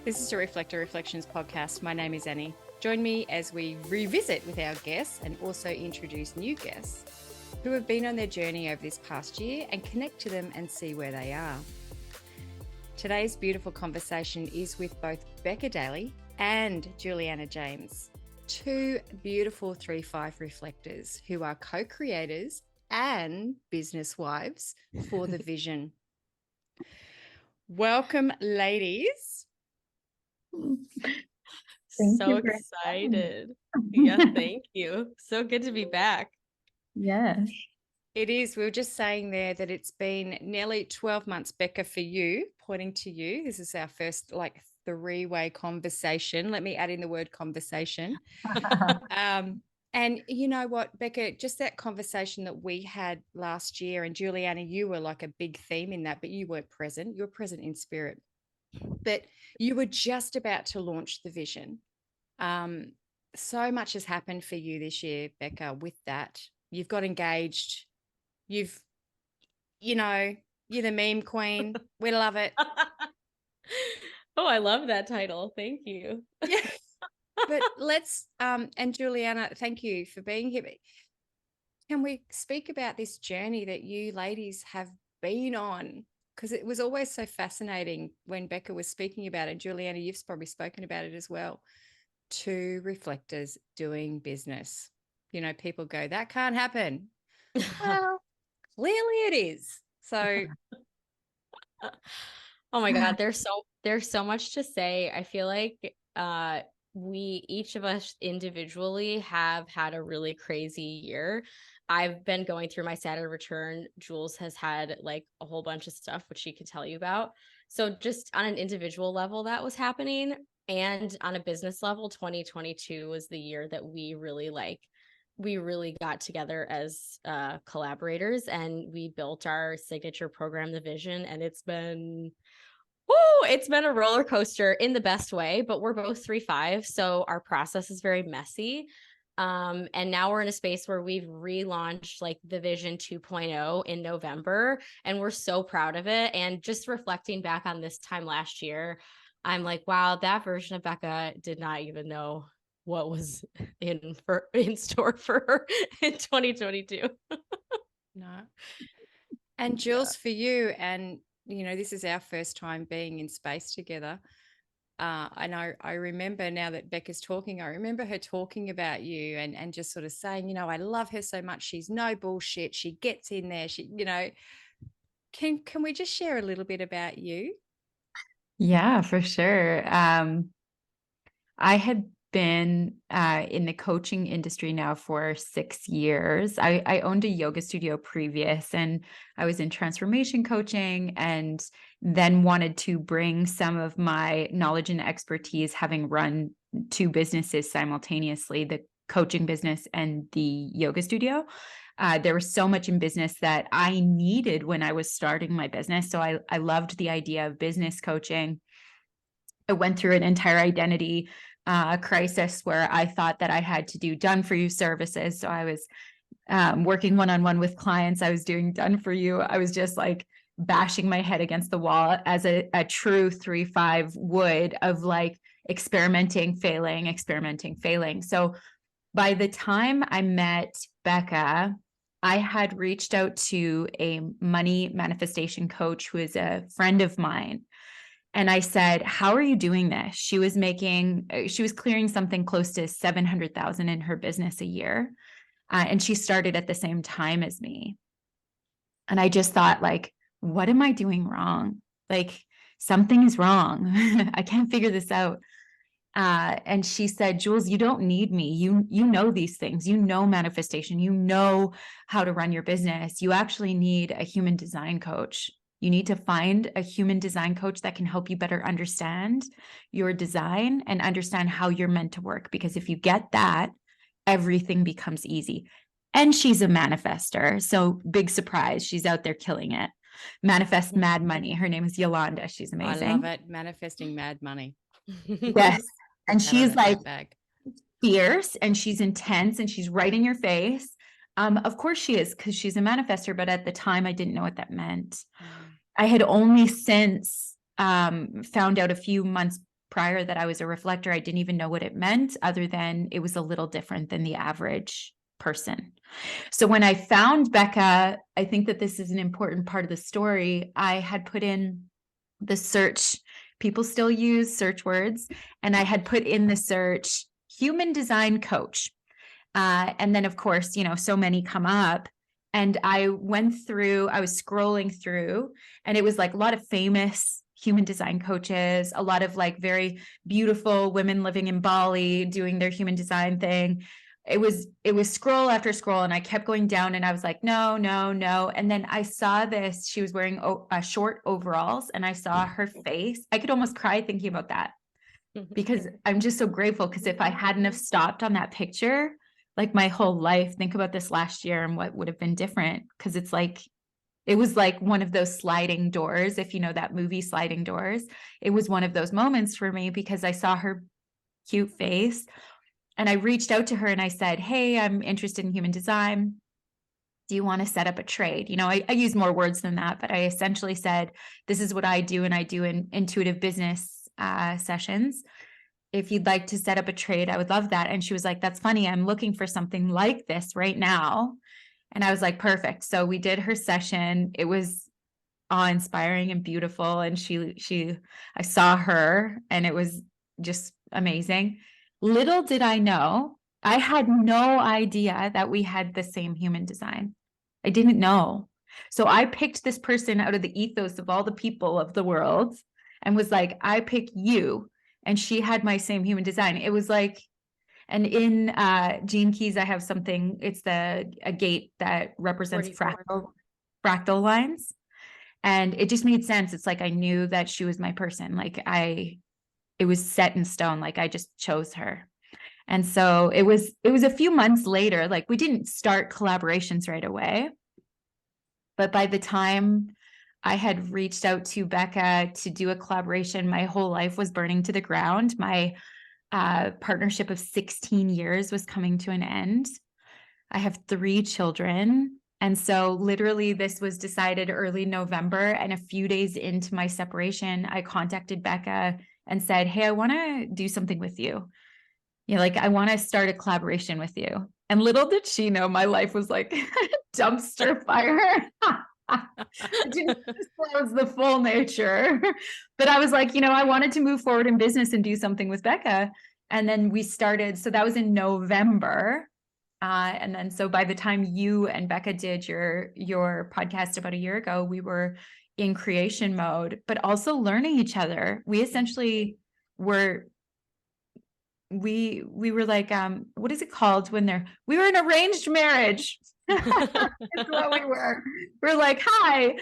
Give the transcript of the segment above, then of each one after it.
This is a Reflector Reflections podcast. My name is Annie. Join me as we revisit with our guests and also introduce new guests who have been on their journey over this past year and connect to them and see where they are. Today's beautiful conversation is with both Becca Daly and Juliana James, two beautiful 3-5 reflectors who are co-creators and business wives for the vision. Welcome, ladies. So excited. Yeah, thank you. So good to be back. Yes. It is. We were just saying there that it's been nearly 12 months, Becca, for you, pointing to you. This is our first three-way conversation. Let me add in the word conversation. And you know what, Becca, just that conversation that we had last year, and Juliana, you were like a big theme in that, but you weren't present. You were present in spirit. But you were just about to launch the vision. So much has happened for you this year, Becca, with that. You've got engaged. You're the meme queen. We love it. Oh, I love that title. Thank you. Yeah. But let's, and Juliana, thank you for being here. Can we speak about this journey that you ladies have been on? Because it was always so fascinating when Becca was speaking about it. Juliana, you've probably spoken about it as well. Two reflectors doing business. You know, people go, that can't happen. Well, clearly it is. So, oh my God, there's so much to say. I feel like we each of us individually have had a really crazy year. I've been going through my Saturn return. Jules has had like a whole bunch of stuff, which she could tell you about. So just on an individual level, that was happening. And on a business level, 2022 was the year that we really got together as collaborators, and we built our signature program, the Vision. And it's been a roller coaster in the best way, but we're both 3-5. So our process is very messy. And now we're in a space where we've relaunched like the Vision 2.0 in November, and we're so proud of it. And just reflecting back on this time last year, I'm like, wow, that version of Becca did not even know what was in store for her in 2022. no. And Jules, for you, and this is our first time being in space together. And I remember now that Becca's talking, I remember her talking about you and just sort of saying, I love her so much. She's no bullshit. She gets in there. Can we just share a little bit about you? Yeah, for sure. I had been in the coaching industry now for 6 years. I owned a yoga studio previous, and I was in transformation coaching, and then wanted to bring some of my knowledge and expertise, having run 2 businesses simultaneously, the coaching business and the yoga studio. There was so much in business that I needed when I was starting my business. So I loved the idea of business coaching. I went through an entire identity crisis where I thought that I had to do done for you services. So I was working one-on-one with clients. I was doing done for you. I was just like bashing my head against the wall as a true 3-5 would, of like experimenting, failing. So by the time I met Becca, I had reached out to a money manifestation coach who is a friend of mine. And I said, how are you doing this? She was clearing something close to 700,000 in her business a year. And she started at the same time as me. And I just thought, like, what am I doing wrong? Like, something is wrong. I can't figure this out. And she said, Jules, you don't need me. You know these things. You know manifestation. You know how to run your business. You actually need a human design coach. You need to find a human design coach that can help you better understand your design and understand how you're meant to work. Because if you get that, everything becomes easy. And she's a manifester. So big surprise. She's out there killing it. Manifest mad money. Her name is Yolanda. She's amazing. I love it. Manifesting mad money. Yes. And she's like bag. Fierce, and she's intense, and she's right in your face. Of course she is, because she's a manifester, but at the time I didn't know what that meant. I had only since found out a few months prior that I was a reflector. I didn't even know what it meant, other than it was a little different than the average person. So when I found Becca, I think that this is an important part of the story. I had put in the search, people still use search words, and I had put in the search human design coach. And then, of course, so many come up. And I was scrolling through, and it was like a lot of famous human design coaches, a lot of like very beautiful women living in Bali doing their human design thing. It was scroll after scroll, and I kept going down, and I was like, no, no, no. And then I saw this, she was wearing short overalls, and I saw her face. I could almost cry thinking about that, because I'm just so grateful, because if I hadn't have stopped on that picture, like my whole life, think about this last year and what would have been different. Because it was like one of those sliding doors, if you know that movie Sliding Doors. It was one of those moments for me, because I saw her cute face, and I reached out to her and I said, hey, I'm interested in human design. Do you want to set up a trade? I use more words than that, but I essentially said, this is what I do, and I do in intuitive business sessions. If you'd like to set up a trade, I would love that. And she was like, that's funny, I'm looking for something like this right now. And I was like, perfect. So we did her session. It was awe-inspiring and beautiful. And I saw her, and it was just amazing. Little did I know, I had no idea that we had the same human design. I didn't know. So I picked this person out of the ethos of all the people of the world, and was like, I pick you. And she had my same human design. It was like, and in Gene Keys, I have something, it's a gate that represents fractal lines. And it just made sense. It's like, I knew that she was my person. Like it was set in stone. Like I just chose her. And so it was a few months later, like we didn't start collaborations right away. But by the time I had reached out to Becca to do a collaboration, my whole life was burning to the ground. My partnership of 16 years was coming to an end. I have 3 children. And so literally this was decided early November. And a few days into my separation, I contacted Becca and said, hey, I want to do something with you. Like I want to start a collaboration with you. And little did she know, my life was like dumpster fire. I didn't disclose the full nature, but I was like, I wanted to move forward in business and do something with Becca. And then we started. So that was in November. And then, so by the time you and Becca did your podcast about a year ago, we were in creation mode, but also learning each other. We essentially were, we were like, what is it called when we were in arranged marriage. That's what we were. We're like, hi,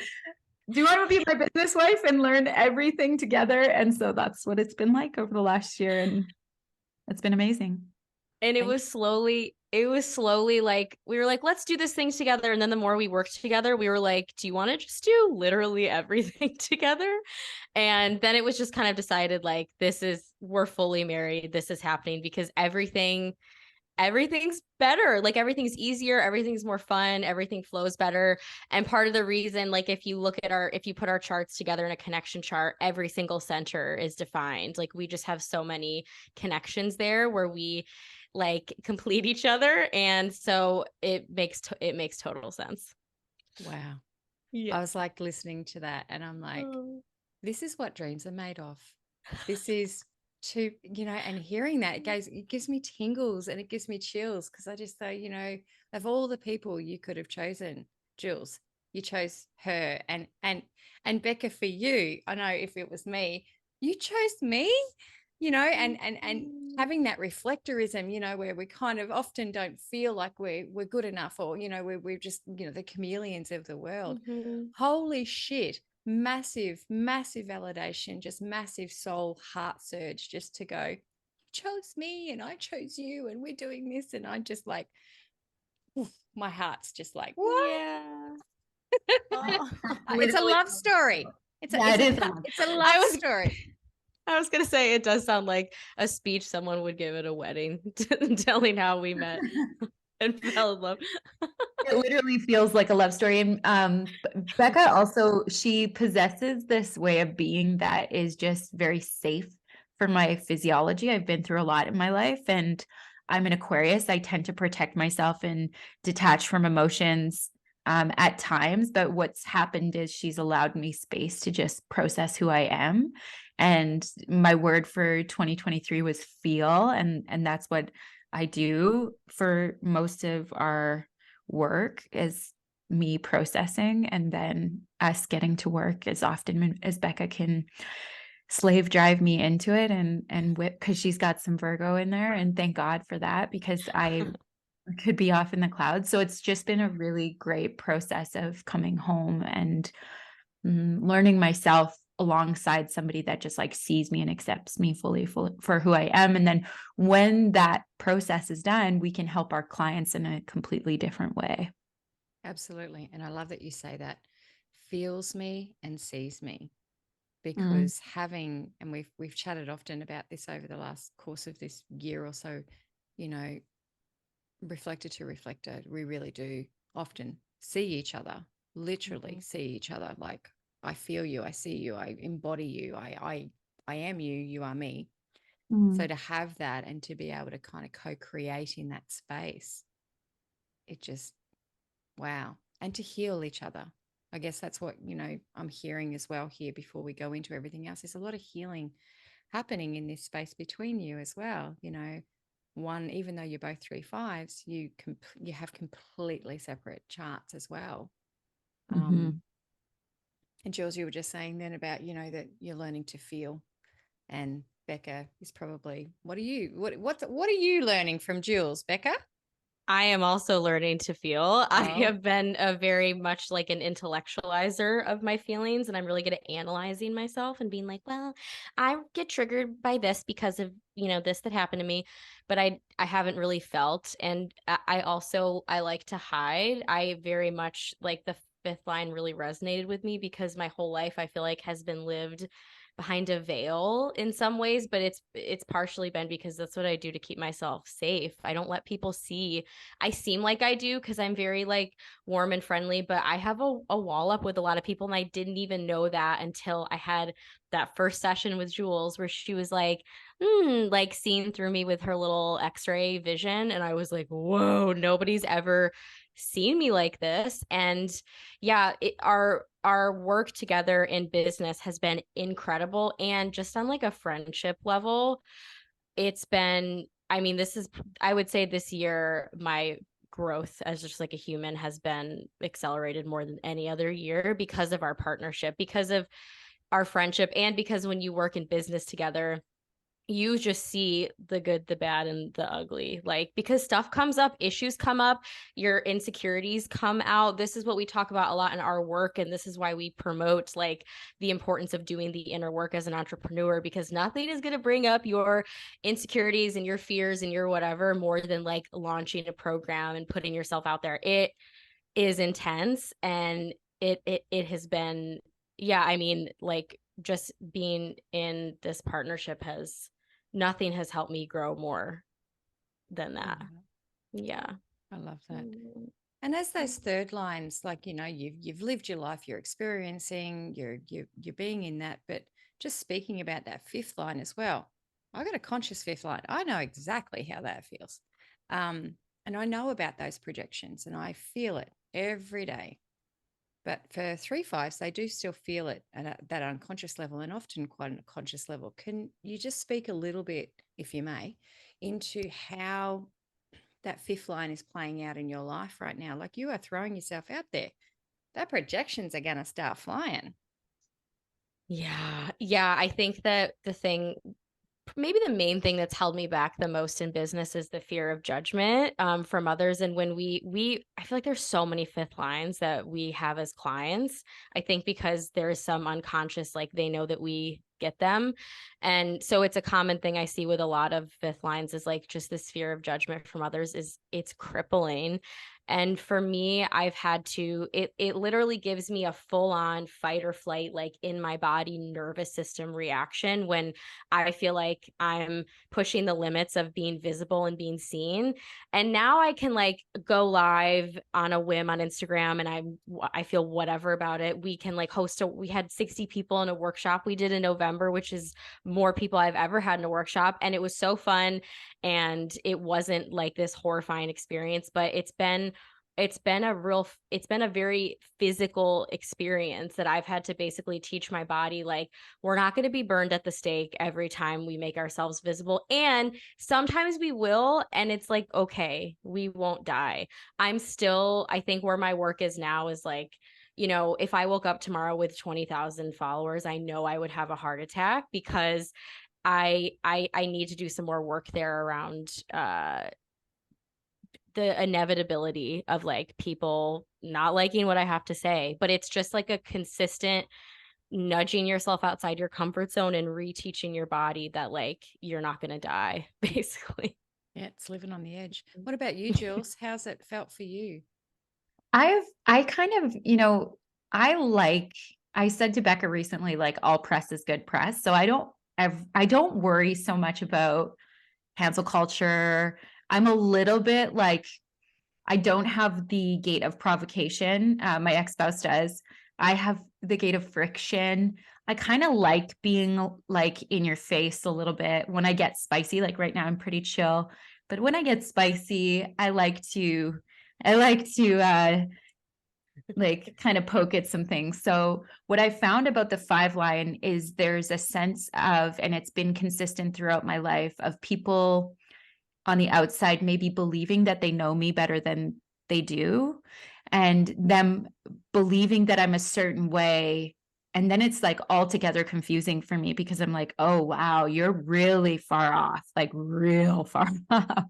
do you want to be my business wife and learn everything together? And so that's what it's been like over the last year. And it's been amazing. And it was slowly like, we were like, let's do this thing together. And then the more we worked together, we were like, do you want to just do literally everything together? And then it was just kind of decided like, we're fully married. This is happening because everything's better. Like everything's easier. Everything's more fun. Everything flows better. And part of the reason, like if you put our charts together in a connection chart, every single center is defined. Like we just have so many connections there where we like complete each other. And so it makes total sense. Wow. Yeah. I was like listening to that and I'm like, this is what dreams are made of. This is and hearing that, it gives me tingles and it gives me chills, because I just say, of all the people you could have chosen, Jules, you chose her, and Becca, for you, I know if it was me, you chose me, and having that reflectorism, where we kind of often don't feel like we're good enough, or we're just the chameleons of the world. Mm-hmm. Holy shit. Massive validation, just massive soul heart surge, just to go, you chose me and I chose you and we're doing this. And I just like, oof, my heart's just like, what? Yeah. It's a love story. It's a love story. I was going to say, it does sound like a speech someone would give at a wedding, telling how we met and fell in love. It literally feels like a love story. And Becca also, she possesses this way of being that is just very safe for my physiology. I've been through a lot in my life, and I'm an Aquarius. I tend to protect myself and detach from emotions at times. But what's happened is she's allowed me space to just process who I am. And my word for 2023 was feel. And that's what I do for most of our work, is me processing, and then us getting to work as often as Becca can slave drive me into it and whip, because she's got some Virgo in there, and thank God for that, because I could be off in the clouds. So it's just been a really great process of coming home and learning myself alongside somebody that just like sees me and accepts me fully for who I am. And then when that process is done, we can help our clients in a completely different way. Absolutely. And I love that you say that, feels me and sees me, because having, and we've chatted often about this over the last course of this year or so, you know, reflector to reflector, we really do often see each other, literally see each other. Like, I feel you, I see you, I embody you, I am you, you are me. So to have that and to be able to kind of co-create in that space, it just, wow. And to heal each other. I guess that's what, you know, I'm hearing as well here before we go into everything else. There's a lot of healing happening in this space between you as well. You know, one, even though you're both 3/5s, you have completely separate charts as well. And Jules, you were just saying then about, you know, that you're learning to feel, and Becca is probably, what are you learning from Jules, Becca? I am also learning to feel. I Oh. have been a very much like an intellectualizer of my feelings, and I'm really good at analyzing myself and being like, well, I get triggered by this because of, you know, this that happened to me, but I haven't really felt. And I like to hide. I very much like the fifth line really resonated with me because my whole life I feel like has been lived behind a veil in some ways, but it's partially been because that's what I do to keep myself safe. I don't let people see. I seem like I do because I'm very like warm and friendly, but I have a wall up with a lot of people, and I didn't even know that until I had that first session with Jules where she was like seeing through me with her little x-ray vision, and I was like, whoa, nobody's ever seen me like this. And yeah, our work together in business has been incredible. And just on like a friendship level, it's been, I mean, I would say this year, my growth as just like a human has been accelerated more than any other year because of our partnership, because of our friendship, and because when you work in business together, you just see the good, the bad, and the ugly. Like, because stuff comes up, issues come up, your insecurities come out. This is what we talk about a lot in our work. And this is why we promote like the importance of doing the inner work as an entrepreneur, because nothing is going to bring up your insecurities and your fears and your whatever more than like launching a program and putting yourself out there. It is intense, and it has been, yeah, I mean, like just being in this partnership nothing has helped me grow more than that. Yeah. I love that. And as those third lines, like, you know, you've lived your life, you're experiencing, you're being in that, but just speaking about that fifth line as well. I got a conscious fifth line. I know exactly how that feels. And I know about those projections, and I feel it every day. But for 3/5s, they do still feel it at that unconscious level, and often quite a conscious level. Can you just speak a little bit, if you may, into how that fifth line is playing out in your life right now? Like, you are throwing yourself out there. That projections are going to start flying. Yeah. Yeah. I think that maybe the main thing that's held me back the most in business is the fear of judgment from others. And when I feel like there's so many fifth lines that we have as clients. I think because there is some unconscious, like they know that we get them. And so it's a common thing I see with a lot of fifth lines is like just this fear of judgment from others it's crippling. And for me, I've had to, it literally gives me a full on fight or flight, like in my body nervous system reaction when I feel like I'm pushing the limits of being visible and being seen. And now I can like go live on a whim on Instagram, and I feel whatever about it. We can like we had 60 people in a workshop we did in November, which is more people I've ever had in a workshop. And it was so fun. And it wasn't like this horrifying experience, but it's been a very physical experience that I've had to basically teach my body, like, we're not going to be burned at the stake every time we make ourselves visible. And sometimes we will, and it's like, okay, we won't die. I think where my work is now is like, if I woke up tomorrow with 20,000 followers, I know I would have a heart attack, because I need to do some more work there around the inevitability of like people not liking what I have to say. But it's just like a consistent nudging yourself outside your comfort zone and reteaching your body that like you're not going to die, basically. Yeah, it's living on the edge. What about you, Jules? How's it felt for you? I kind of, I said to Becca recently, like, all press is good press. So I don't worry so much about cancel culture. I'm a little bit like, I don't have the gate of provocation. My ex-spouse does. I have the gate of friction. I kind of like being like in your face a little bit when I get spicy. Like right now, I'm pretty chill. But when I get spicy, I like to like kind of poke at some things. So what I found about the 5 line is there's a sense of, and it's been consistent throughout my life, of people on the outside maybe believing that they know me better than they do, and them believing that I'm a certain way. And then it's like altogether confusing for me, because I'm like, oh, wow, you're really far off, like real far off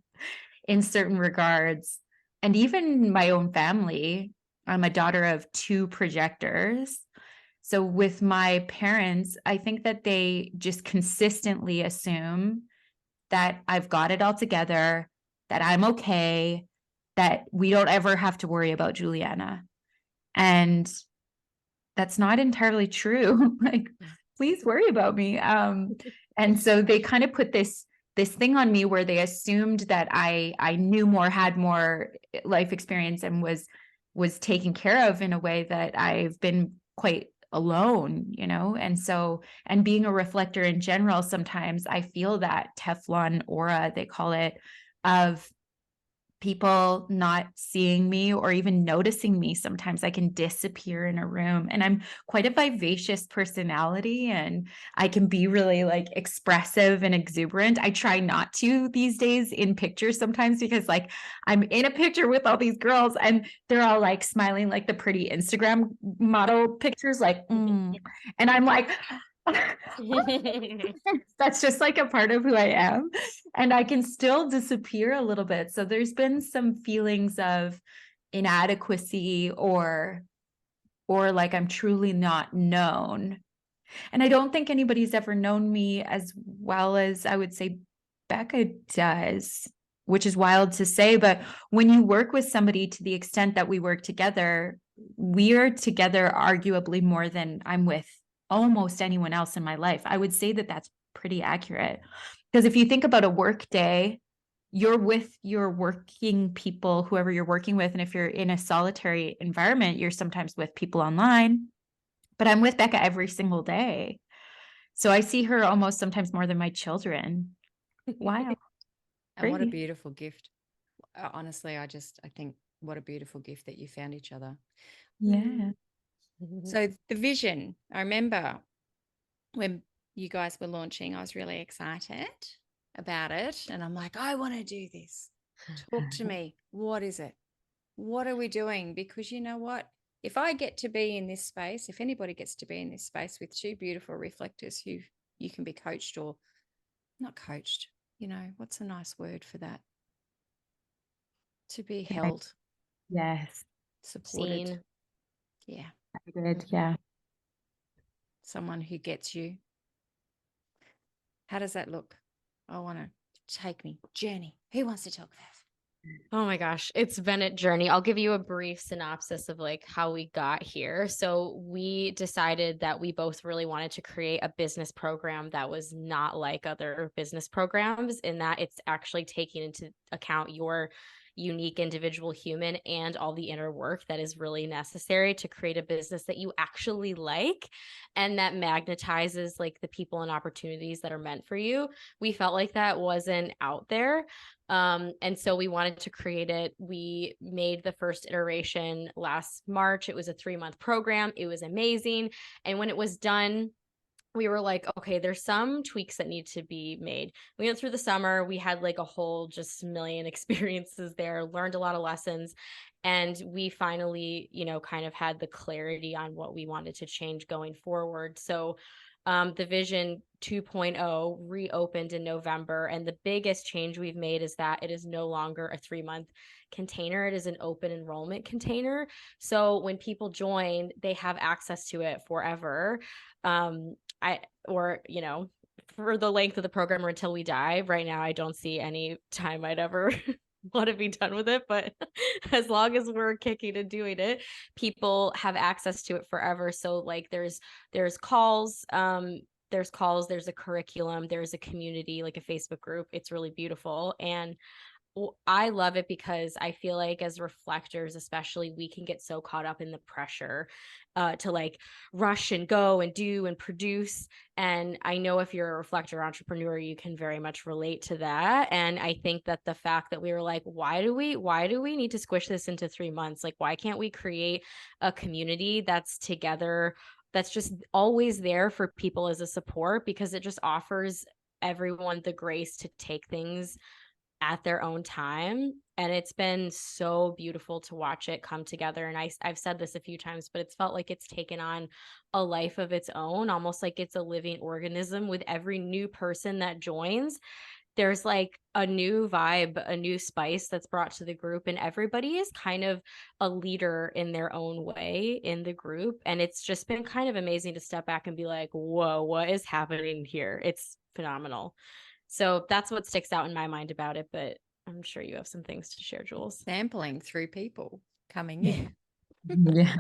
in certain regards. And even my own family, I'm a daughter of 2 projectors. So with my parents, I think that they just consistently assume that I've got it all together, that I'm okay, that we don't ever have to worry about Juliana. And that's not entirely true. Like, please worry about me. And so they kind of put this thing on me where they assumed that I knew more, had more life experience, and was taken care of in a way that I've been quite alone, and so, and being a reflector in general, sometimes I feel that Teflon aura, they call it, of people not seeing me or even noticing me. Sometimes I can disappear in a room, and I'm quite a vivacious personality, and I can be really like expressive and exuberant. I try not to these days in pictures sometimes, because like I'm in a picture with all these girls and they're all like smiling, like the pretty Instagram model pictures, like, and I'm like, that's just like a part of who I am. And I can still disappear a little bit. So there's been some feelings of inadequacy, or like I'm truly not known. And I don't think anybody's ever known me as well as I would say Becca does, which is wild to say. But when you work with somebody to the extent that we work together, we are together arguably more than I'm with almost anyone else in my life. I would say that that's pretty accurate. Because if you think about a work day, you're with your working people, whoever you're working with. And if you're in a solitary environment, you're sometimes with people online. But I'm with Becca every single day. So I see her almost sometimes more than my children. Wow. And what a beautiful gift. Honestly, I think what a beautiful gift that you found each other. Yeah. So the vision, I remember when you guys were launching, I was really excited about it. And I'm like, I want to do this. Talk to me. What is it? What are we doing? Because you know what? If I get to be in this space, if anybody gets to be in this space with 2 beautiful reflectors who you can be coached, or not coached, what's a nice word for that? To be held. Yes. Supported. Seen. Yeah. Good. Yeah. Someone who gets you. How does that look? I want to take me. Journey. Who wants to talk first? Oh my gosh, it's been a journey. I'll give you a brief synopsis of like how we got here. So we decided that we both really wanted to create a business program that was not like other business programs, in that it's actually taking into account your unique individual human and all the inner work that is really necessary to create a business that you actually like and that magnetizes like the people and opportunities that are meant for you. We felt like that wasn't out there. And so we wanted to create it. We made the first iteration last March. It was a 3-month program. It was amazing. And when it was done, we were like, okay, there's some tweaks that need to be made. We went through the summer. We had like a whole just million experiences there, learned a lot of lessons. And we finally, kind of had the clarity on what we wanted to change going forward. So the Vision 2.0 reopened in November. And the biggest change we've made is that it is no longer a 3-month container. It is an open enrollment container. So when people join, they have access to it forever. For the length of the program or until we die. Right now, I don't see any time I'd ever want to be done with it, but as long as we're kicking and doing it, people have access to it forever. So like there's calls, there's a curriculum, there's a community, like a Facebook group. It's really beautiful. And I love it because I feel like as reflectors, especially, we can get so caught up in the pressure to like rush and go and do and produce. And I know if you're a reflector entrepreneur, you can very much relate to that. And I think that the fact that we were like, why do we need to squish this into 3 months? Like, why can't we create a community that's together, that's just always there for people as a support, because it just offers everyone the grace to take things at their own time. And it's been so beautiful to watch it come together. And I've said this a few times, but it's felt like it's taken on a life of its own, almost like it's a living organism. With every new person that joins, there's like a new vibe, a new spice that's brought to the group, and everybody is kind of a leader in their own way in the group. And it's just been kind of amazing to step back and be like, whoa, what is happening here? It's phenomenal. So that's what sticks out in my mind about it, but I'm sure you have some things to share, Jules. Sampling through people coming in. Yeah.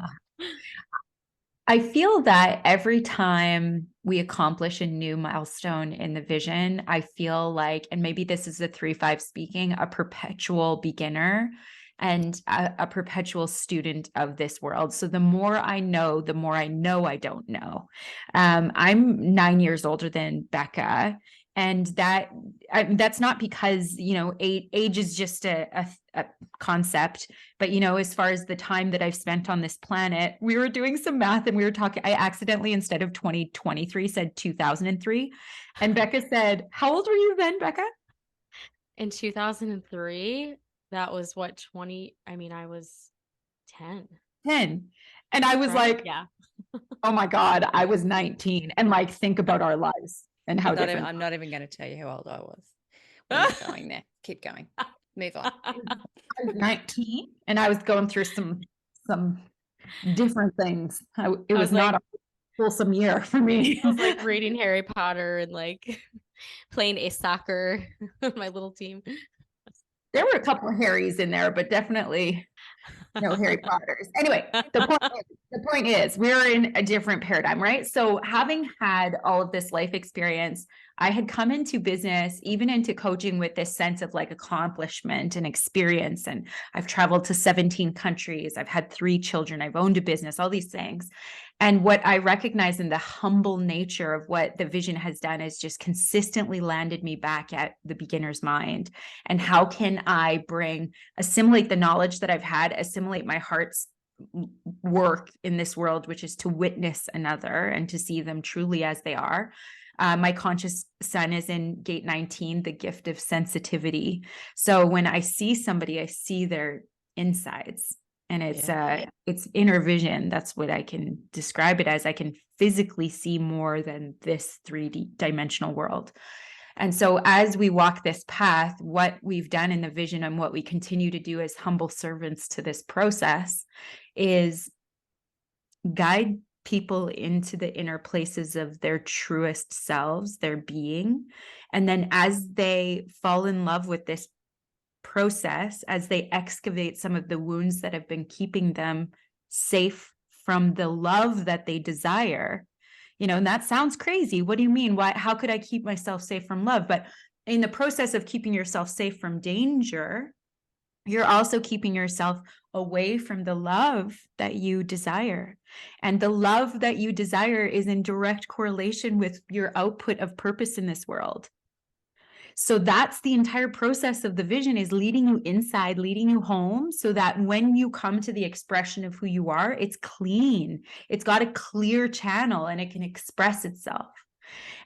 I feel that every time we accomplish a new milestone in the vision, I feel like, and maybe this is a 3-5 speaking, a perpetual beginner and a perpetual student of this world. So the more I know, the more I know I don't know. I'm 9 years older than Becca. And that's not because, age is just a concept. But, as far as the time that I've spent on this planet, we were doing some math and we were talking, I accidentally, instead of 2023, said 2003. And Becca said, how old were you then, Becca? In 2003, that was what, 20? I mean, I was 10. 10. And I was right? like, yeah. Oh my God, I was 19. And like, think about our lives and how different. I'm not even going to tell you how old I was. We're not going there. Keep going. Move on. I was 19 and I was going through some different things. It was not a wholesome year for me. I was like reading Harry Potter and like playing a soccer with my little team. There were a couple of Harrys in there, but definitely no Harry Potters. Anyway, the point is we're in a different paradigm, right? So having had all of this life experience, I had come into business, even into coaching, with this sense of like accomplishment and experience. And I've traveled to 17 countries. I've had 3 children. I've owned a business, all these things. And what I recognize in the humble nature of what the vision has done is just consistently landed me back at the beginner's mind. And how can I assimilate the knowledge that I've had, assimilate my heart's work in this world, which is to witness another and to see them truly as they are. My conscious son is in gate 19, the gift of sensitivity. So when I see somebody, I see their insides. And it's inner vision. That's what I can describe it as. I can physically see more than this 3D-dimensional world. And so as we walk this path, what we've done in the vision and what we continue to do as humble servants to this process is guide people into the inner places of their truest selves, their being. And then as they fall in love with this process as they excavate some of the wounds that have been keeping them safe from the love that they desire. You know, and that sounds crazy. What do you mean? Why, how could I keep myself safe from love? But in the process of keeping yourself safe from danger, you're also keeping yourself away from the love that you desire. And the love that you desire is in direct correlation with your output of purpose in this world. So that's the entire process of the vision, is leading you inside, leading you home, so that when you come to the expression of who you are, it's clean. It's got a clear channel and it can express itself.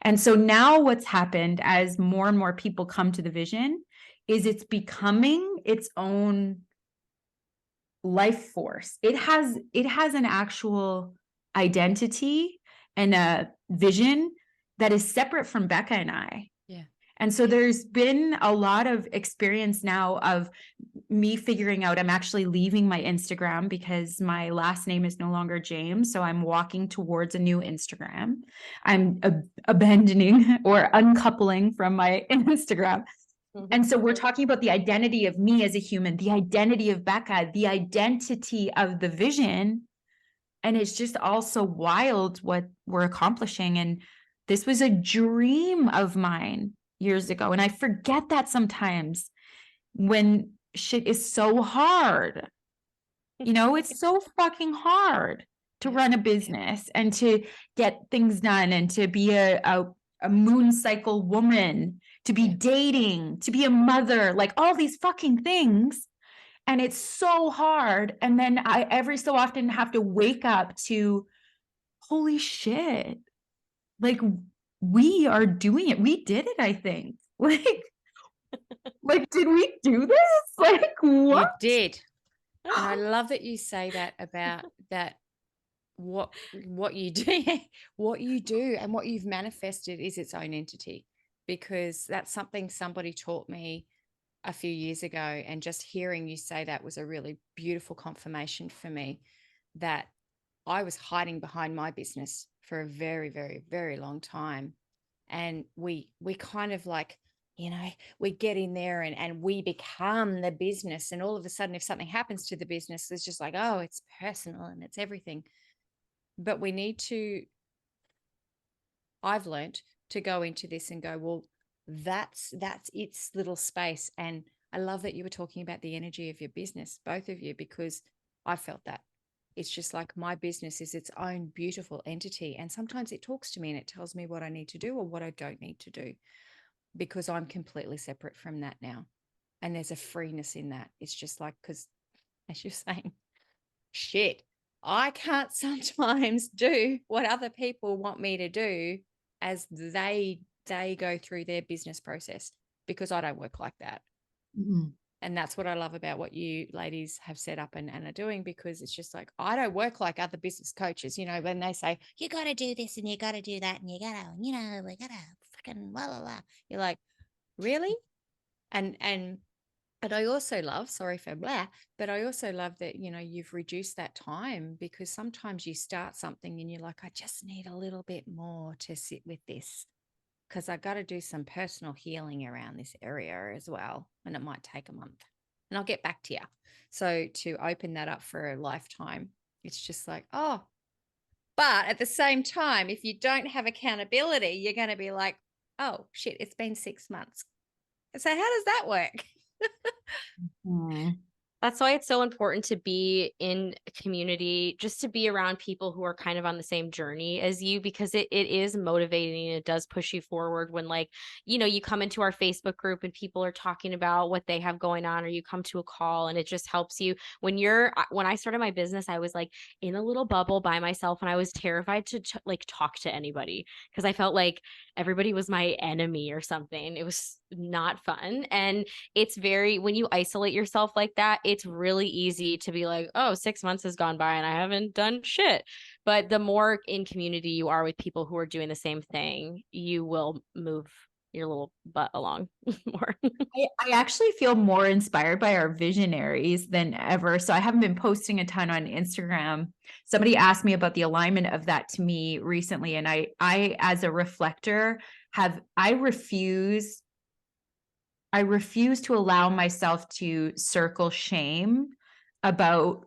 And so now what's happened as more and more people come to the vision is it's becoming its own life force. It has an actual identity and a vision that is separate from Becca and I. Yeah. And so there's been a lot of experience now of me figuring out, I'm actually leaving my Instagram because my last name is no longer James. So I'm walking towards a new Instagram. I'm abandoning or uncoupling from my Instagram. And so we're talking about the identity of me as a human, the identity of Becca, the identity of the vision. And it's just all so wild what we're accomplishing. And this was a dream of mine years ago. And I forget that sometimes when shit is so hard. You know, it's so fucking hard to run a business and to get things done and to be a moon cycle woman, to be dating, to be a mother, like all these fucking things. And it's so hard. And then I every so often have to wake up to, holy shit, like we are doing it. We did it, I think. Like, did we do this? Like, what? You did. And I love that you say that about that, what you do, what you do and what you've manifested is its own entity, because that's something somebody taught me a few years ago. And just hearing you say that was a really beautiful confirmation for me that I was hiding behind my business for a very, very, very long time. And we kind of like, you know, we get in there and we become the business. And all of a sudden, if something happens to the business, it's just like, oh, it's personal and it's everything. But we need to, I've learned to go into this and go, well, that's its little space. And I love that you were talking about the energy of your business, both of you, because I felt that. It's just like my business is its own beautiful entity. And sometimes it talks to me and it tells me what I need to do or what I don't need to do, because I'm completely separate from that now. And there's a freeness in that. It's just like, because as you're saying, shit, I can't sometimes do what other people want me to do as they go through their business process, because I don't work like that. Mm-hmm. And that's what I love about what you ladies have set up and are doing, because it's just like, I don't work like other business coaches, you know, when they say, you got to do this and you got to do that and you got to, you know, we got to fucking blah, blah, blah. You're like, really? And I also love, sorry for blah, but I also love that, you know, you've reduced that time, because sometimes you start something and you're like, I just need a little bit more to sit with this, because I got to do some personal healing around this area as well. And it might take a month and I'll get back to you. So to open that up for a lifetime, it's just like, oh, but at the same time, if you don't have accountability, you're going to be like, oh shit, it's been 6 months. So how does that work? That's why it's so important to be in a community, just to be around people who are kind of on the same journey as you, because it is motivating and it does push you forward when, like, you know, you come into our Facebook group and people are talking about what they have going on, or you come to a call and it just helps you. When I started my business, I was like in a little bubble by myself and I was terrified to like talk to anybody, because I felt like everybody was my enemy or something. It was not fun. And it's very, when you isolate yourself like that, it's really easy to be like, oh, 6 months has gone by and I haven't done shit. But the more in community you are with people who are doing the same thing, you will move your little butt along more. I actually feel more inspired by our visionaries than ever. So I haven't been posting a ton on Instagram. Somebody asked me about the alignment of that to me recently. And I as a reflector I refuse I refuse to allow myself to circle shame about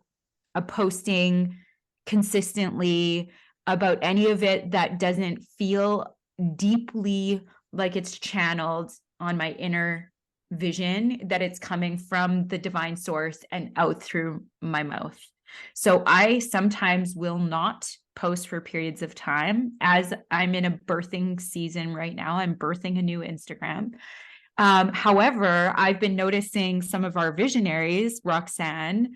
a posting consistently, about any of it that doesn't feel deeply like it's channeled on my inner vision, that it's coming from the divine source and out through my mouth. So I sometimes will not post for periods of time, as I'm in a birthing season right now. I'm birthing a new Instagram. However, I've been noticing some of our visionaries, Roxanne,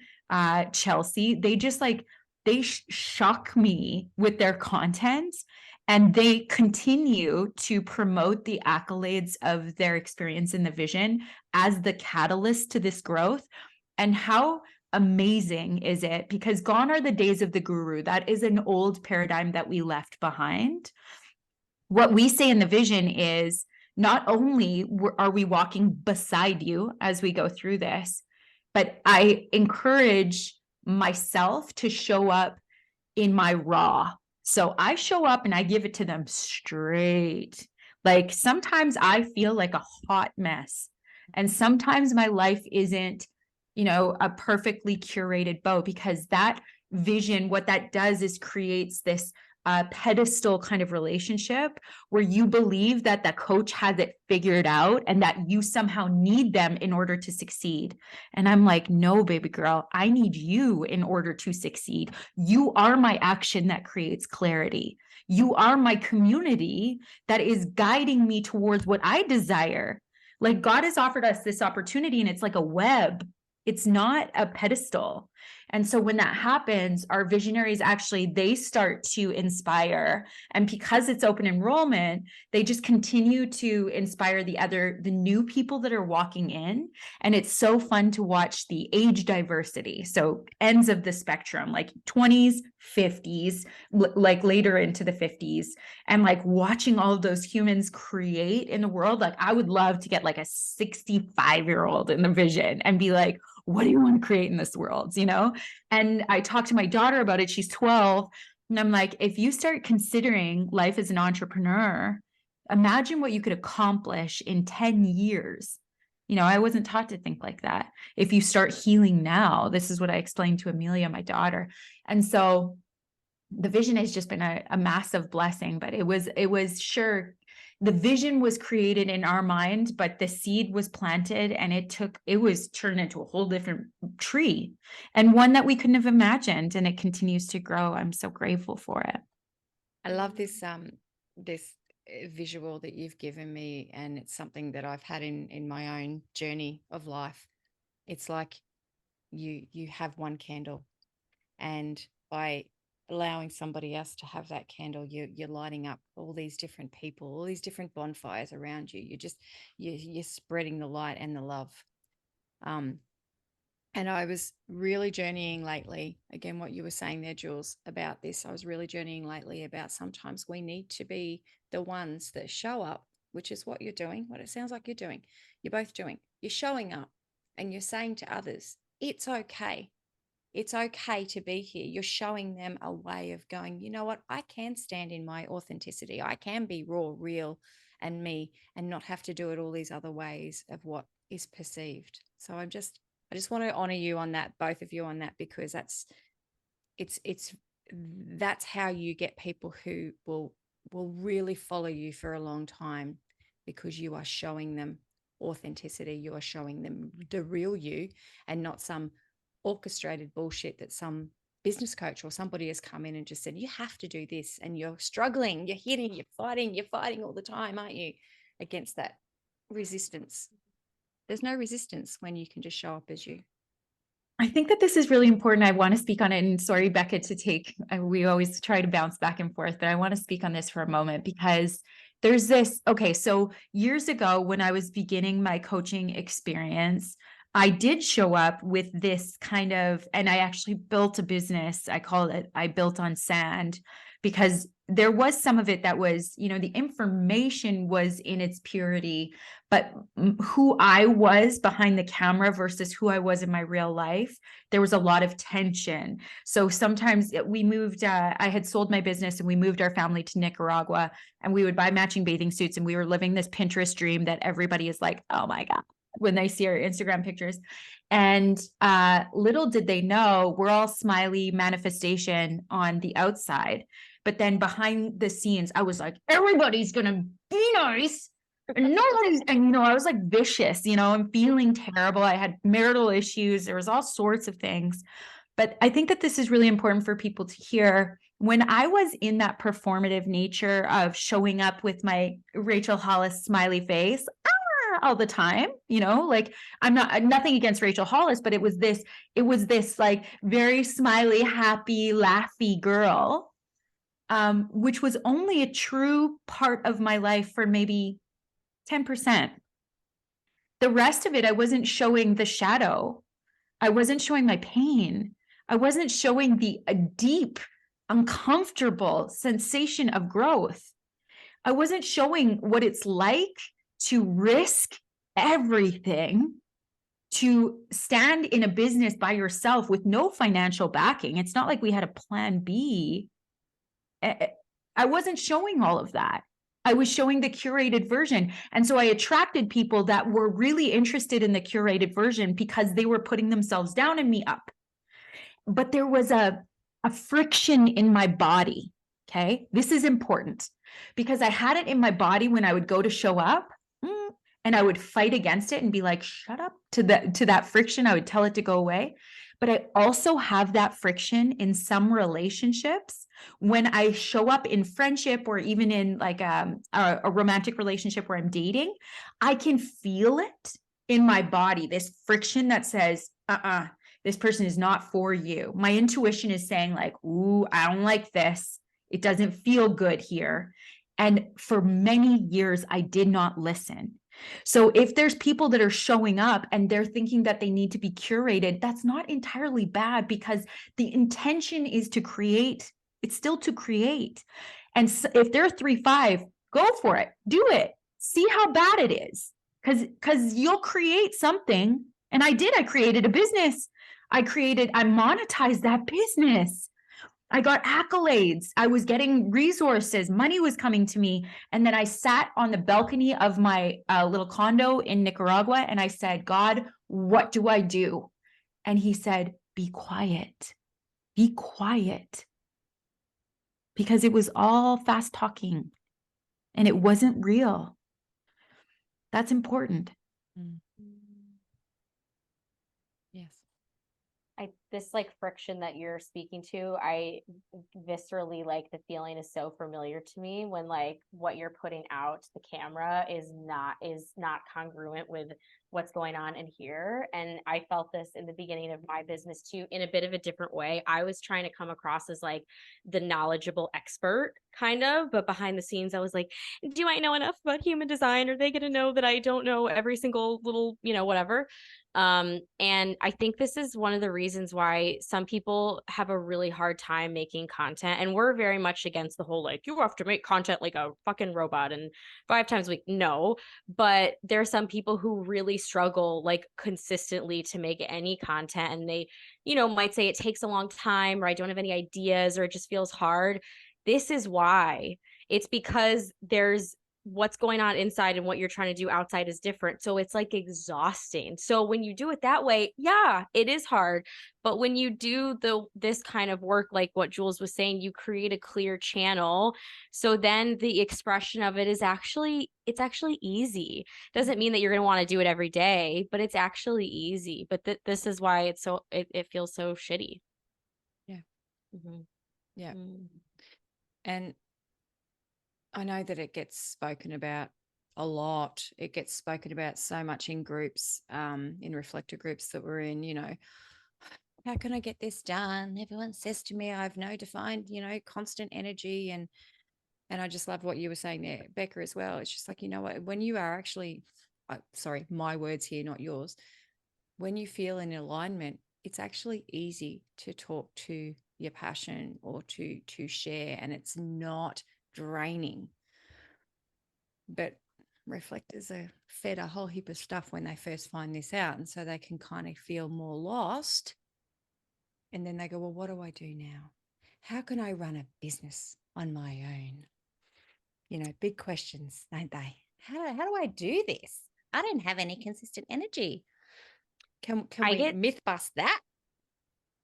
Chelsea, they just like, they shock me with their content, and they continue to promote the accolades of their experience in the vision as the catalyst to this growth. And how amazing is it? Because gone are the days of the guru. That is an old paradigm that we left behind. What we say in the vision is, not only are we walking beside you as we go through this, but I encourage myself to show up in my raw. So I show up and I give it to them straight. Like sometimes I feel like a hot mess, and sometimes my life isn't, a perfectly curated bow, because that vision, what that does is creates this pedestal kind of relationship where you believe that the coach has it figured out and that you somehow need them in order to succeed. And I'm like, no, baby girl, I need you in order to succeed. You are my action that creates clarity. You are my community that is guiding me towards what I desire. Like God has offered us this opportunity, and it's like a web. It's not a pedestal. And so when that happens, our visionaries actually, they start to inspire. And because it's open enrollment, they just continue to inspire the new people that are walking in. And it's so fun to watch the age diversity. So ends of the spectrum, like 20s, 50s, like later into the 50s, and like watching all of those humans create in the world. Like I would love to get like a 65-year-old in the vision and be like, what do you want to create in this world? And I talked to my daughter about it. She's 12. And I'm like, if you start considering life as an entrepreneur, imagine what you could accomplish in 10 years. I wasn't taught to think like that. If you start healing now, this is what I explained to Amelia, my daughter. And so the vision has just been a massive blessing, but it was sure, the vision was created in our mind, but the seed was planted, and it was turned into a whole different tree, and one that we couldn't have imagined, and it continues to grow. I'm so grateful for it. I love this visual that you've given me, and it's something that I've had in my own journey of life. It's like you have one candle, and by allowing somebody else to have that candle, you're lighting up all these different people, all these different bonfires around you. You're spreading the light and the love. And I was really journeying lately, again, what you were saying there, Jules, about this. I was really journeying lately about sometimes we need to be the ones that show up, which is what you're doing, what it sounds like you're doing. You're both doing. You're showing up and you're saying to others, it's okay. It's okay to be here. You're showing them a way of going, you know what? I can stand in my authenticity. I can be raw, real, and me, and not have to do it all these other ways of what is perceived. So I just want to honor you on that, both of you on that, because that's how you get people who will really follow you for a long time, because you are showing them authenticity. You are showing them the real you, and not some orchestrated bullshit that some business coach or somebody has come in and just said, you have to do this, and you're struggling, you're hitting, you're fighting all the time, aren't you, against that resistance. There's no resistance when you can just show up as you. I think that this is really important. I want to speak on it. And sorry, Becca, we always try to bounce back and forth, but I want to speak on this for a moment, because there's this, okay, so years ago when I was beginning my coaching experience, I did show up with this kind of, and I actually built a business. I built on sand, because there was some of it that was, the information was in its purity, but who I was behind the camera versus who I was in my real life, there was a lot of tension. So sometimes we moved, I had sold my business and we moved our family to Nicaragua, and we would buy matching bathing suits, and we were living this Pinterest dream that everybody is like, oh my God, when they see our Instagram pictures. And little did they know, we're all smiley manifestation on the outside. But then behind the scenes, I was like, everybody's going to be nice. And nobody's, and, you know, I was like vicious, you know, I'm feeling terrible. I had marital issues. There was all sorts of things. But I think that this is really important for people to hear. When I was in that performative nature of showing up with my Rachel Hollis smiley face all the time, you know, like I'm not nothing against Rachel Hollis, but it was this like very smiley, happy, laughy girl, which was only a true part of my life for maybe 10%. The rest of it, I wasn't showing the shadow. I wasn't showing my pain. I wasn't showing a deep, uncomfortable sensation of growth. I wasn't showing what it's like to risk everything, to stand in a business by yourself with no financial backing. It's not like we had a plan B. I wasn't showing all of that. I was showing the curated version. And so I attracted people that were really interested in the curated version because they were putting themselves down and me up. But there was a friction in my body. Okay. This is important because I had it in my body when I would go to show up, and I would fight against it and be like, shut up to that friction. I would tell it to go away. But I also have that friction in some relationships when I show up in friendship or even in like a romantic relationship where I'm dating. I can feel it in my body, this friction that says, this person is not for you. My intuition is saying like, ooh, I don't like this. It doesn't feel good here. And for many years, I did not listen. So if there's people that are showing up and they're thinking that they need to be curated, that's not entirely bad because the intention is to create. It's still to create. And so if they're 3-5, go for it. Do it. See how bad it is. Because you'll create something. And I created a business. I monetized that business. I got accolades. I was getting resources. Money was coming to me. And then I sat on the balcony of my little condo in Nicaragua and I said, God, what do I do? And he said, be quiet. Be quiet. Because it was all fast talking and it wasn't real. That's important. Yes. This like friction that you're speaking to, I viscerally like the feeling is so familiar to me when like what you're putting out to the camera is not congruent with what's going on in here. And I felt this in the beginning of my business too, in a bit of a different way. I was trying to come across as like the knowledgeable expert kind of, but behind the scenes I was like, do I know enough about human design? Are they going to know that I don't know every single little, whatever? And I think this is one of the reasons why some people have a really hard time making content. And we're very much against the whole, like, you have to make content like a fucking robot and 5 times a week. No, but there are some people who really struggle like consistently to make any content. And they, might say it takes a long time, or I don't have any ideas, or it just feels hard. This is why. It's because there's what's going on inside and what you're trying to do outside is different. So it's like exhausting. So when you do it that way, yeah, it is hard. But when you do this kind of work, like what Jules was saying, you create a clear channel. So then the expression of it is it's actually easy. Doesn't mean that you're going to want to do it every day, but it's actually easy. But this is why it feels so shitty. Yeah. Mm-hmm. Yeah. Mm-hmm. And I know that it gets spoken about a lot. It gets spoken about so much in groups, in reflector groups that we're in, how can I get this done? Everyone says to me, I have no defined, constant energy. And I just love what you were saying there, Becca, as well. It's just like, what, when you are actually, sorry, my words here, not yours. When you feel in alignment, it's actually easy to talk to your passion or to share, and it's not draining. But reflectors are fed a whole heap of stuff when they first find this out, and so they can kind of feel more lost. And then they go, well, what do I do now? How can I run a business on my own? Big questions, don't they? How do I do this? I don't have any consistent energy. Can I we get myth bust that?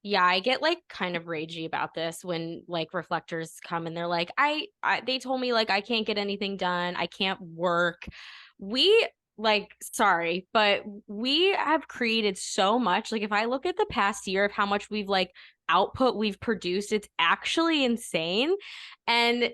Yeah, I get like kind of ragey about this when like reflectors come and they're like, they told me like I can't get anything done. I can't work. We like, sorry, but we have created so much. Like if I look at the past year of how much we've like output we've produced, it's actually insane. And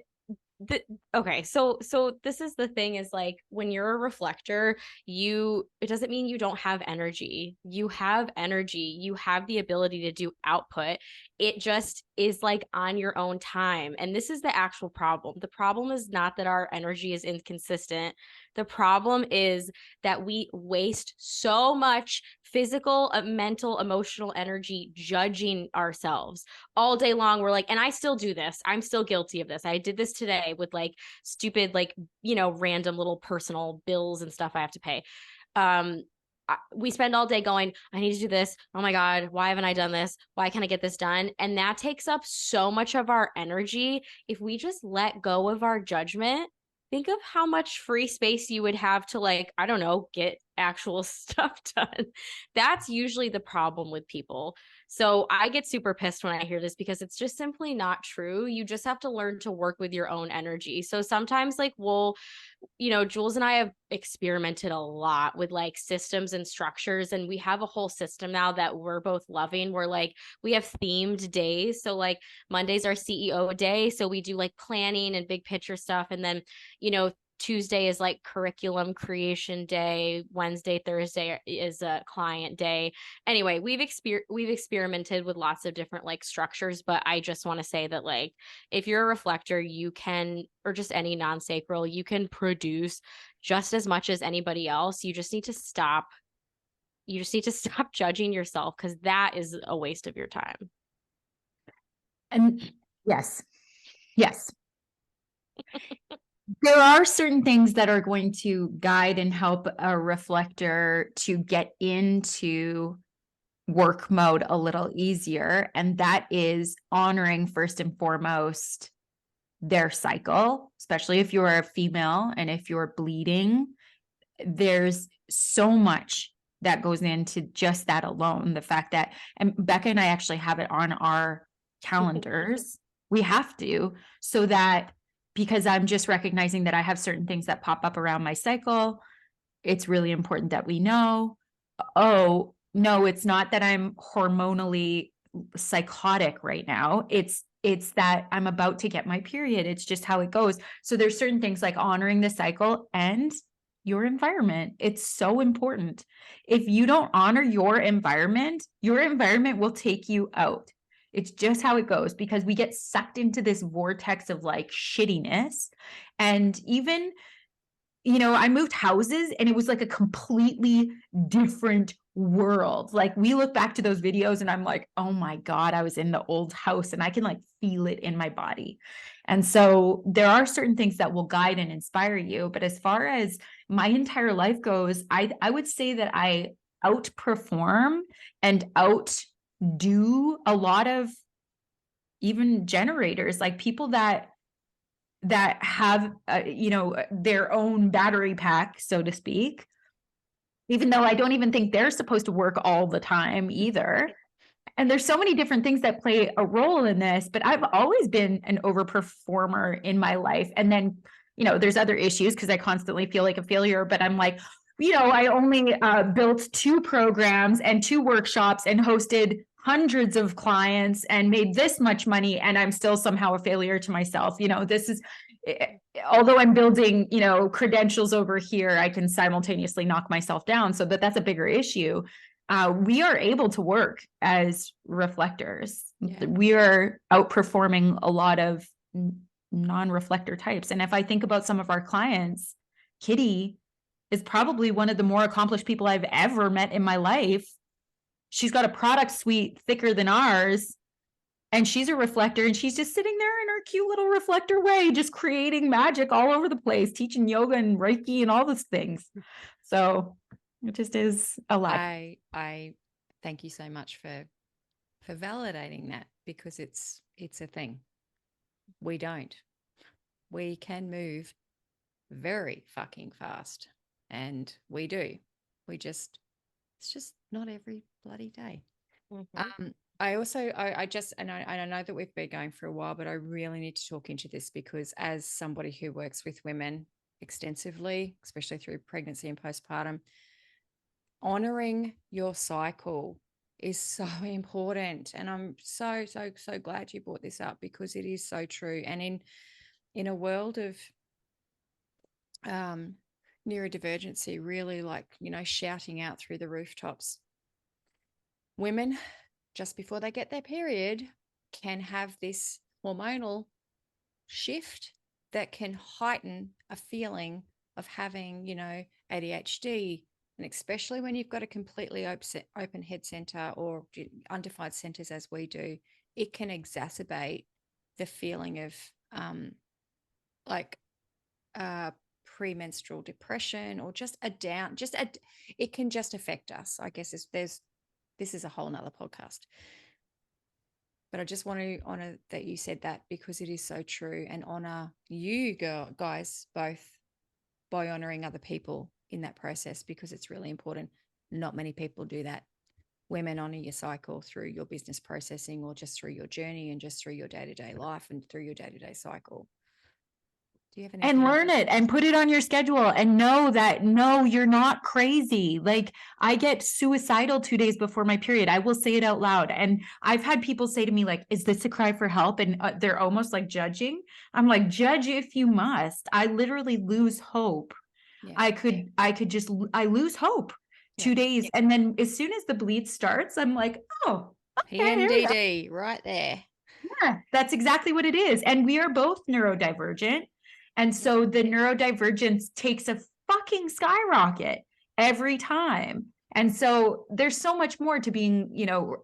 the, okay, so this is the thing is like when you're a reflector, it doesn't mean you don't have energy. You have energy. You have the ability to do output. It just is like on your own time. And this is the actual problem. The problem is not that our energy is inconsistent. The problem is that we waste so much physical, mental, emotional energy judging ourselves all day long. We're like, and I still do this. I'm still guilty of this. I did this today with like stupid, like, random little personal bills and stuff I have to pay. We spend all day going, I need to do this. Oh my God, why haven't I done this? Why can't I get this done? And that takes up so much of our energy. If we just let go of our judgment, think of how much free space you would have to, like, I don't know, get actual stuff done. That's usually the problem with people. So I get super pissed when I hear this because it's just simply not true. You just have to learn to work with your own energy. So sometimes like Jules and I have experimented a lot with like systems and structures, and we have a whole system now that we're both loving. We're like, we have themed days. So like Monday's our CEO day. So we do like planning and big picture stuff. And then, Tuesday is like curriculum creation day. Wednesday, Thursday is a client day. Anyway, we've experimented with lots of different like structures, but I just want to say that like if you're a reflector, you can, or just any non-sacral, you can produce just as much as anybody else. You just need to stop judging yourself, because that is a waste of your time. And yes. There are certain things that are going to guide and help a reflector to get into work mode a little easier. And that is honoring first and foremost their cycle, especially if you're a female and if you're bleeding. There's so much that goes into just that alone. The fact that, and Becca and I actually have it on our calendars. We have to, so that, because I'm just recognizing that I have certain things that pop up around my cycle. It's really important that we know, oh, no, it's not that I'm hormonally psychotic right now. It's that I'm about to get my period. It's just how it goes. So there's certain things like honoring the cycle and your environment. It's so important. If you don't honor your environment will take you out. It's just how it goes, because we get sucked into this vortex of like shittiness. And even, I moved houses and it was like a completely different world. Like we look back to those videos and I'm like, oh my God, I was in the old house and I can like feel it in my body. And so there are certain things that will guide and inspire you. But as far as my entire life goes, I would say that I outperform and outdo a lot of even generators, like people that have their own battery pack, so to speak, even though I don't even think they're supposed to work all the time either. And there's so many different things that play a role in this, but I've always been an overperformer in my life. And then, there's other issues because I constantly feel like a failure, but I'm like, I only built 2 programs and 2 workshops and hosted hundreds of clients and made this much money, and I'm still somehow a failure to myself. This is, although I'm building, credentials over here, I can simultaneously knock myself down. So that's a bigger issue. We are able to work as reflectors. Yeah. We are outperforming a lot of non-reflector types. And if I think about some of our clients, Kitty is probably one of the more accomplished people I've ever met in my life. She's got a product suite thicker than ours, and she's a reflector, and she's just sitting there in her cute little reflector way, just creating magic all over the place, teaching yoga and Reiki and all those things. So it just is a lot. I thank you so much for validating that, because it's a thing. We can move very fucking fast. And we do. It's just not every bloody day. Mhm. I also, and I know that we've been going for a while, but I really need to talk into this because as somebody who works with women extensively, especially through pregnancy and postpartum, honoring your cycle is so important. And I'm so glad you brought this up because it is so true. And in a world of neurodivergency, really like, shouting out through the rooftops, women just before they get their period can have this hormonal shift that can heighten a feeling of having, ADHD. And especially when you've got a completely open head center or undefined centers as we do, it can exacerbate the feeling of like premenstrual depression or just it can just affect us. I guess this is a whole nother podcast. But I just want to honor that you said that because it is so true, and honor you guys both by honoring other people in that process because it's really important. Not many people do that. Women honor your cycle through your business processing or just through your journey and just through your day-to-day life and through your day-to-day cycle. Do you have anything? And learn it and put it on your schedule and know that, no, you're not crazy. Like I get suicidal 2 days before my period. I will say it out loud. And I've had people say to me like, is this a cry for help? And they're almost like judging. I'm like, judge if you must. I literally lose hope. Yeah. I lose hope 2 days. And then as soon as the bleed starts, I'm like, oh, okay, PMDD right there. Yeah, that's exactly what it is. And we are both neurodivergent. And so the neurodivergence takes a fucking skyrocket every time. And so there's so much more to being,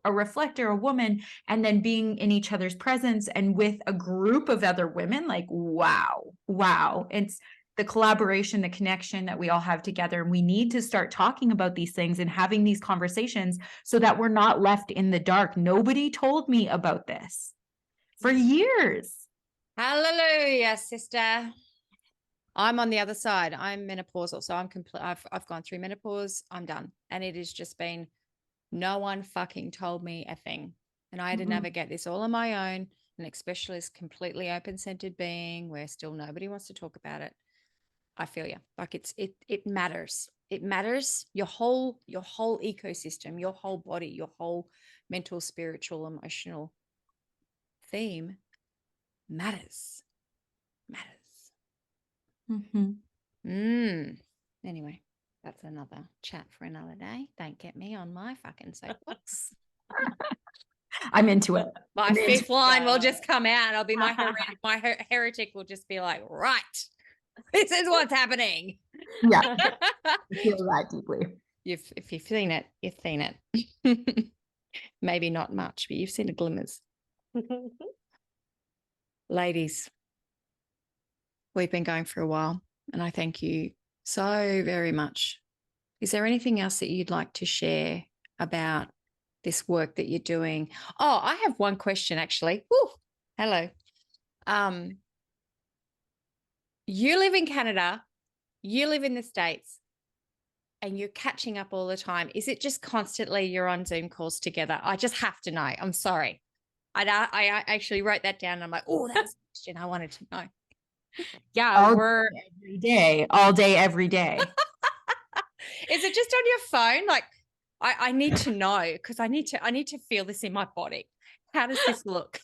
a reflector, a woman, and then being in each other's presence and with a group of other women. Like, wow. It's the collaboration, the connection that we all have together. And we need to start talking about these things and having these conversations so that we're not left in the dark. Nobody told me about this for years. Hallelujah, sister. I'm on the other side. I'm menopausal. So I've gone through menopause. I'm done. And it has just been, no one fucking told me a thing. And I had to navigate this all on my own. And especially as completely open-centered being where still nobody wants to talk about it. I feel you. Like it matters. It matters. Your whole ecosystem, your whole body, your whole mental, spiritual, emotional theme matters. Anyway, that's another chat for another day. Don't get me on my fucking soapbox. I'm into it. My fifth line will just come out. I'll be my heretic will just be like, right, this is what's happening. Yeah, I feel that deeply. If you've seen it, you've seen it. Maybe not much, but you've seen the glimmers. Ladies, we've been going for a while, and I thank you so very much. Is there anything else that you'd like to share about this work that you're doing? Oh, I have one question actually. Woo, hello. You live in Canada, you live in the States, and you're catching up all the time. Is it just constantly you're on Zoom calls together? I just have to know. I'm sorry. I actually wrote that down and I'm like, oh, that's a question I wanted to know. Yeah, we're every day, all day, every day. Is it just on your phone? Like, I need to know because I need to feel this in my body. How does this look?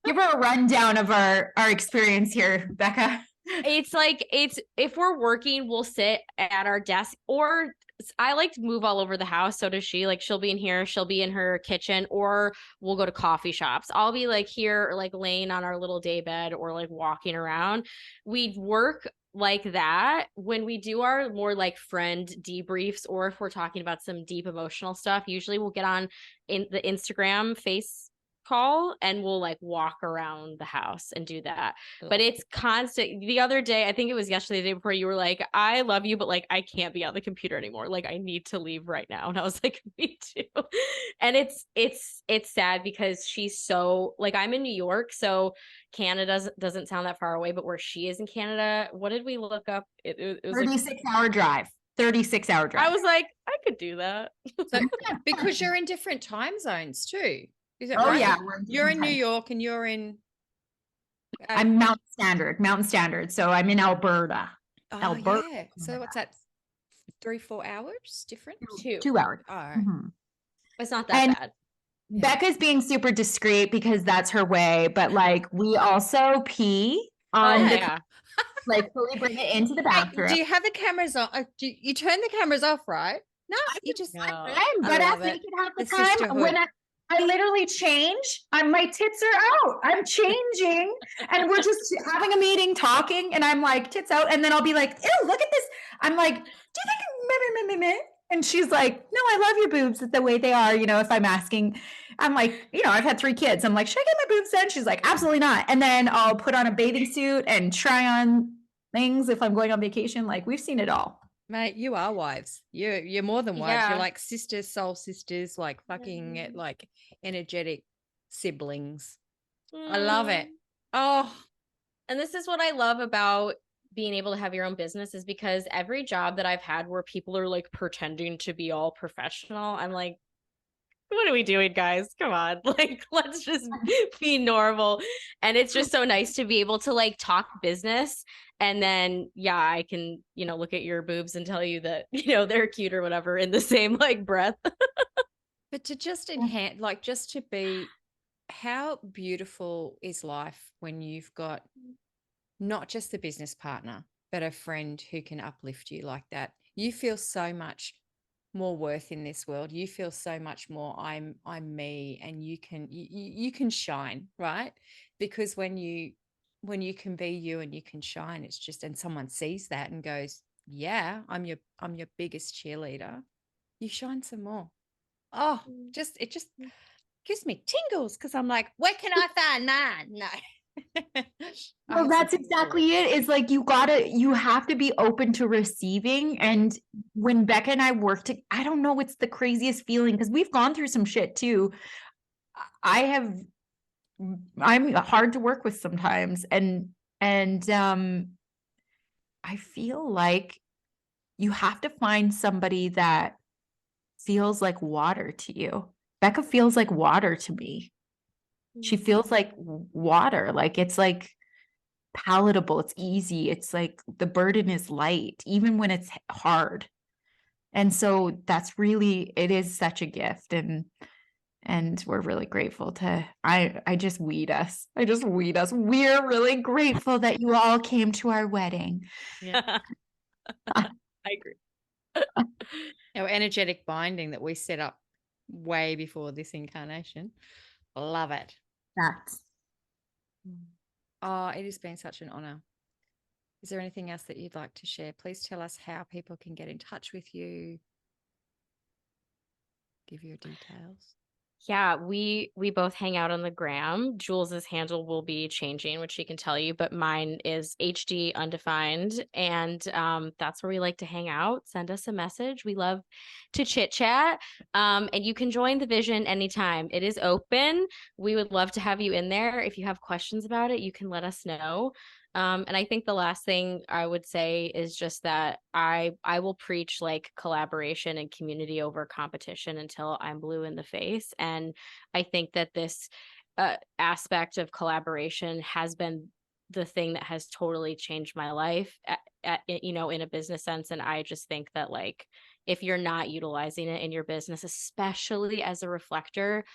Give her a rundown of our experience here, Becca. It's like, if we're working, we'll sit at our desk, or I like to move all over the house. So does she. Like, she'll be in here, she'll be in her kitchen, or we'll go to coffee shops. I'll be like here, or like laying on our little day bed, or like walking around. We work like that. When we do our more like friend debriefs, or if we're talking about some deep emotional stuff, usually we'll get on in the Instagram face call and we'll like walk around the house and do that. But it's constant. The other day, I think it was yesterday, the day before, you were like, I love you, but like I can't be on the computer anymore. Like I need to leave right now. And I was like, me too. And it's sad because she's so, like, I'm in New York, so Canada doesn't sound that far away, but where she is in Canada, what did we look up? It was 36-hour drive. 36-hour drive. I was like, I could do that. So, because you're in different time zones too. Is it Oh right? yeah, You're in New York and you're in. I'm Mountain Standard. So I'm in Alberta. Oh, Alberta. yeah. So what's that? 3-4 hours different? 2 hours. All right. Mhm. It's not that bad. Becca's being super discreet because that's her way, but like we also pee on the like fully bring it into the bathroom. Do you have the cameras on? You turn the cameras off, right? No, you just. I'm butt ass naked half the time. sisterhood. When I literally change, my tits are out. I'm changing, and we're just having a meeting, talking, and I'm like tits out, and then I'll be like, "Ew, look at this." I'm like, "Do you think?" Meh? And she's like, "No, I love your boobs the way they are." You know, if I'm asking, I'm like, you know, I've had 3 kids. I'm like, "Should I get my boobs done?" She's like, "Absolutely not." And then I'll put on a bathing suit and try on things if I'm going on vacation. Like we've seen it all. Mate, you are wives. You're more than wives. Yeah. You're like sisters, soul sisters, like fucking like energetic siblings. I love it. Oh, And this is what I love about being able to have your own business, is because every job that I've had where people are like pretending to be all professional, I'm like, what are we doing, guys? Come on. Like, let's just be normal. And it's just so nice to be able to like talk business. And then, yeah, I can, you know, look at your boobs and tell you that, you know, they're cute or whatever in the same like breath. but to just enhance, like just to be, how beautiful is life when you've got not just the business partner, but a friend who can uplift you like that. You feel so much more worth in this world. You feel so much more I'm me, and you can shine, right? Because when you can be you and you can shine, it's just, and someone sees that and goes, yeah, I'm your biggest cheerleader. You shine some more. Oh, it just gives me tingles because I'm like, where can I find mine? No. Well, that's exactly it. It's like you have to be open to receiving. And when Becca and I worked, I don't know, it's the craziest feeling because we've gone through some shit too. I'm hard to work with sometimes. And I feel like you have to find somebody that feels like water to you. Becca feels like water to me. She feels like water. Like it's like palatable, it's easy, it's like the burden is light even when it's hard. And so that's really, it is such a gift, and we're really grateful to I just weed us. We're really grateful that you all came to our wedding. Yeah. I agree. Our energetic binding that we set up way before this incarnation. Love it. That's Oh, it has been such an honor. Is there anything else that you'd like to share? Please tell us how people can get in touch with you. Give your details. Yeah, we both hang out on the gram. Jules's handle will be changing, which she can tell you, but mine is HD undefined, and that's where we like to hang out. Send us a message. We love to chit chat, and you can join the vision anytime. It is open. We would love to have you in there. If you have questions about it, you can let us know. And I think the last thing I would say is just that I will preach like collaboration and community over competition until I'm blue in the face. And I think that this aspect of collaboration has been the thing that has totally changed my life, you know, in a business sense. And I just think that like, if you're not utilizing it in your business, especially as a reflector,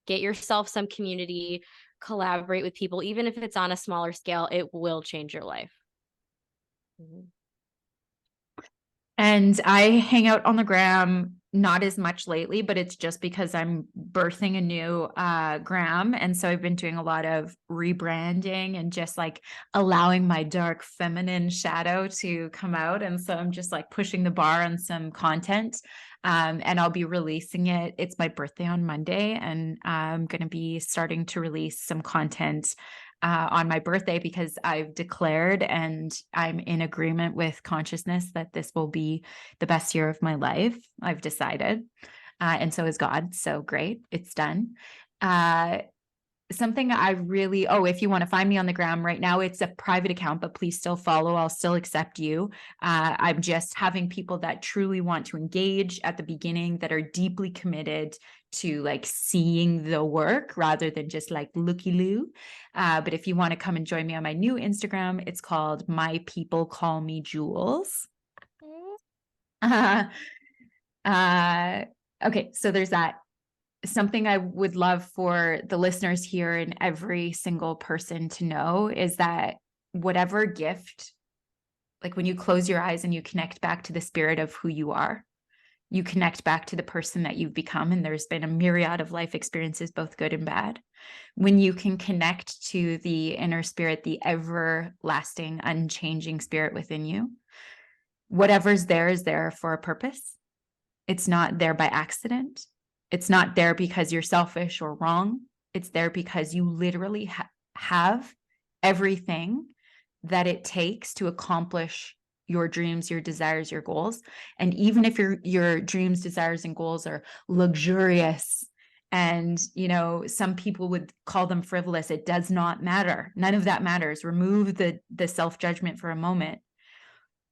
get yourself some community, collaborate with people, even if it's on a smaller scale, it will change your life. And I hang out on the gram, not as much lately, but it's just because I'm birthing a new gram. And so I've been doing a lot of rebranding and just like allowing my dark feminine shadow to come out. And so I'm just like pushing the bar on some content. And I'll be releasing it. It's my birthday on Monday, and I'm going to be starting to release some content on my birthday because I've declared and I'm in agreement with consciousness that this will be the best year of my life. I've decided. And so is God. So great. It's done. something I really, if you want to find me on the gram right now, it's a private account, but please still follow. I'll still accept you. I'm just having people that truly want to engage at the beginning, that are deeply committed to like seeing the work rather than just like looky-loo. But if you want to come and join me on my new Instagram, it's called My People Call Me Jules. Okay, so there's that. Something I would love for the listeners here and every single person to know is that whatever gift, like when you close your eyes and you connect back to the spirit of who you are, you connect back to the person that you've become. And there's been a myriad of life experiences, both good and bad. When you can connect to the inner spirit, the everlasting, unchanging spirit within you, whatever's there is there for a purpose. It's not there by accident. It's not there because you're selfish or wrong. It's there because you literally have everything that it takes to accomplish your dreams, your desires, your goals. And even if your dreams, desires, and goals are luxurious and, some people would call them frivolous, it does not matter. None of that matters. Remove the self-judgment for a moment.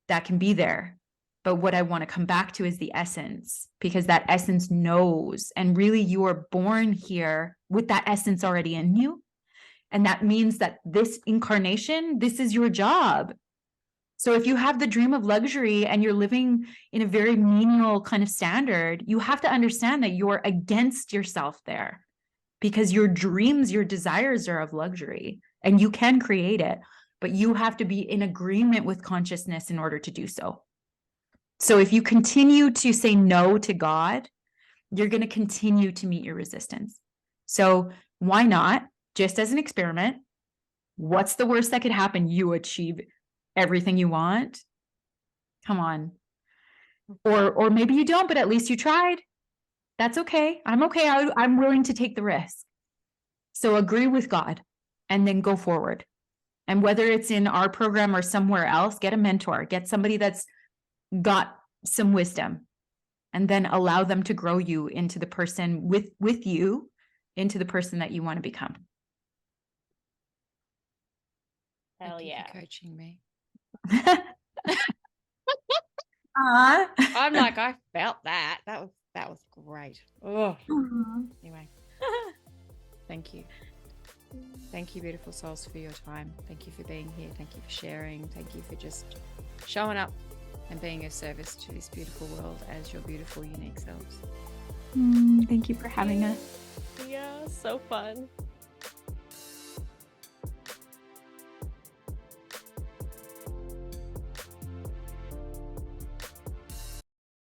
That can be there. But what I want to come back to is the essence, because that essence knows, and really you are born here with that essence already in you. And that means that this incarnation, this is your job. So if you have the dream of luxury and you're living in a very menial kind of standard, you have to understand that you're against yourself there, because your dreams, your desires are of luxury and you can create it, but you have to be in agreement with consciousness in order to do so. So if you continue to say no to God, you're going to continue to meet your resistance. So why not, just as an experiment, what's the worst that could happen? You achieve everything you want. Come on. Or maybe you don't, but at least you tried. That's okay. I'm okay. I'm willing to take the risk. So agree with God and then go forward. And whether it's in our program or somewhere else, get a mentor, get somebody that's got some wisdom, and then allow them to grow you into the person with you, into the person that you want to become. Hell Thank you yeah. for coaching me. I'm like, I felt that. That was great. Oh, anyway. Thank you. Thank you, beautiful souls, for your time. Thank you for being here. Thank you for sharing. Thank you for just showing up and being of service to this beautiful world as your beautiful, unique selves. Thank you for having us. Yeah, so fun.